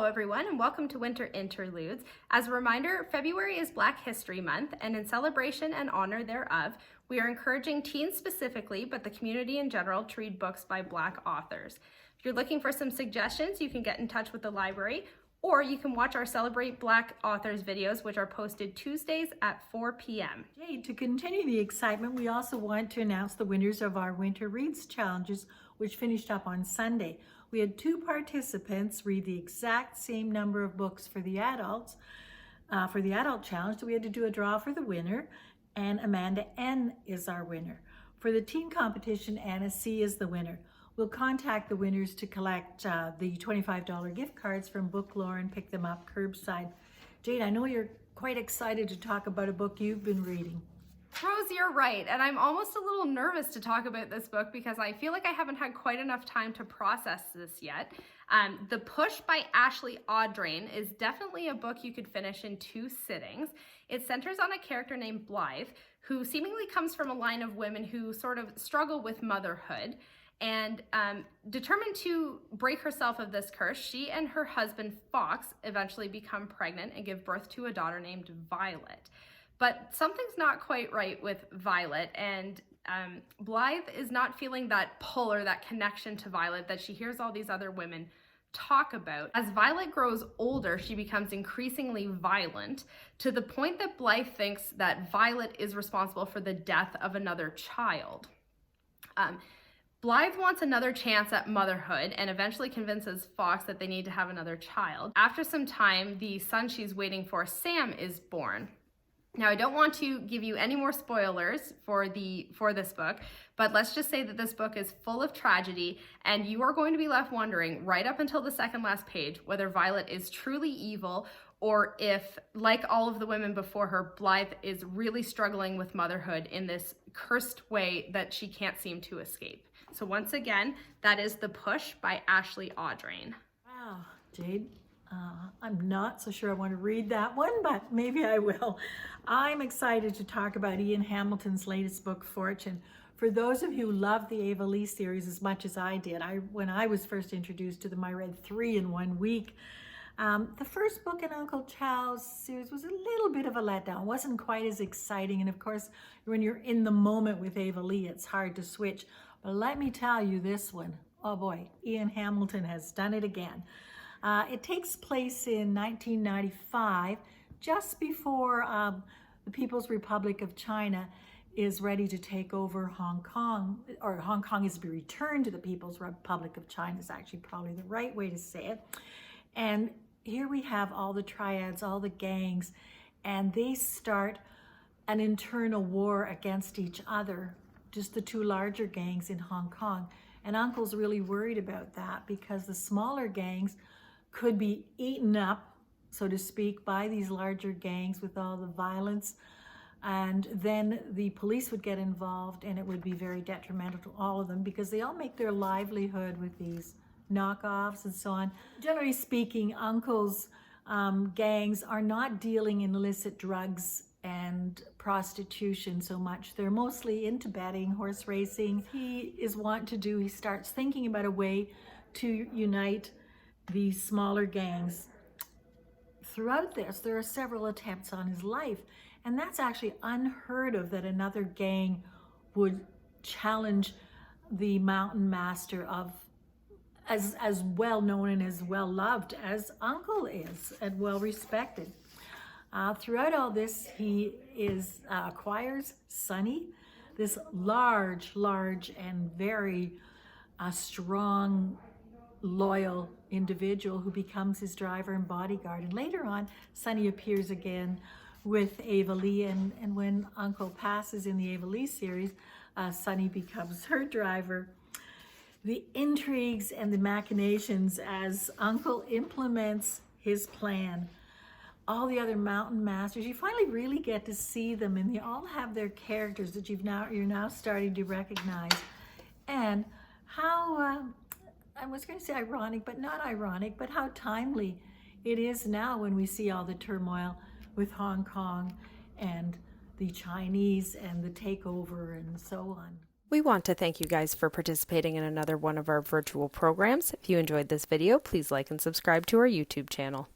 Hello everyone and welcome to Winter Interludes. As a reminder, February is Black History Month, and in celebration and honor thereof, we are encouraging teens specifically, but the community in general, to read books by Black authors. If you're looking for some suggestions, you can get in touch with the library, or you can watch our Celebrate Black Authors videos, which are posted Tuesdays at 4 p.m. Jade, to continue the excitement, we also want to announce the winners of our Winter Reads Challenges, which finished up on Sunday. We had 2 participants read the exact same number of books for the adults, for the adult challenge. So we had to do a draw for the winner, and Amanda N is our winner. For the teen competition, Anna C is the winner. We'll contact the winners to collect the $25 gift cards from Booklore and pick them up curbside. Jade, I know you're quite excited to talk about a book you've been reading. Rose, you're right, and I'm almost a little nervous to talk about this book because I feel like I haven't had quite enough time to process this yet. The Push by Ashley Audrain is definitely a book you could finish in 2 sittings. It centers on a character named Blythe, who seemingly comes from a line of women who sort of struggle with motherhood. And determined to break herself of this curse, she and her husband Fox eventually become pregnant and give birth to a daughter named Violet. But something's not quite right with Violet, and Blythe is not feeling that pull or that connection to Violet that she hears all these other women talk about. As Violet grows older, she becomes increasingly violent, to the point that Blythe thinks that Violet is responsible for the death of another child. Blythe wants another chance at motherhood and eventually convinces Fox that they need to have another child. After some time, the son she's waiting for, Sam, is born. Now, I don't want to give you any more spoilers for this book, but let's just say that this book is full of tragedy, and you are going to be left wondering right up until the second last page whether Violet is truly evil, or if, like all of the women before her, Blythe is really struggling with motherhood in this cursed way that she can't seem to escape. So once again, that is The Push by Ashley Audrain. Wow, Jade, I'm not so sure I want to read that one, but maybe I will. I'm excited to talk about Ian Hamilton's latest book, Fortune. For those of you who love the Ava Lee series as much as I did, when I was first introduced to them, I read 3 in 1 week. The first book in Uncle Chow's series was a little bit of a letdown. It wasn't quite as exciting. And of course, when you're in the moment with Ava Lee, it's hard to switch. But let me tell you this one, oh boy, Ian Hamilton has done it again. It takes place in 1995, just before the People's Republic of China is ready to take over Hong Kong, or Hong Kong is to be returned to the People's Republic of China is actually probably the right way to say it. And here we have all the triads, all the gangs, and they start an internal war against each other, just the 2 larger gangs in Hong Kong. And Uncle's really worried about that because the smaller gangs could be eaten up, so to speak, by these larger gangs with all the violence. And then the police would get involved, and it would be very detrimental to all of them because they all make their livelihood with these knockoffs and so on. Generally speaking, Uncle's gangs are not dealing in illicit drugs and prostitution so much. They're mostly into betting, horse racing. He starts thinking about a way to unite these smaller gangs. Throughout this, there are several attempts on his life, and that's actually unheard of, that another gang would challenge the mountain master of as well known and as well loved as Uncle is, and well respected. Throughout all this, he acquires Sonny, this large and very strong, loyal individual who becomes his driver and bodyguard. And later on, Sonny appears again with Ava Lee, and when Uncle passes in the Ava Lee series, Sonny becomes her driver. The intrigues and the machinations as Uncle implements his plan. All the other mountain masters, you finally really get to see them, and they all have their characters that you're now starting to recognize. And how, I was going to say ironic, but not ironic, but how timely it is now when we see all the turmoil with Hong Kong and the Chinese and the takeover and so on. We want to thank you guys for participating in another one of our virtual programs. If you enjoyed this video, please like and subscribe to our YouTube channel.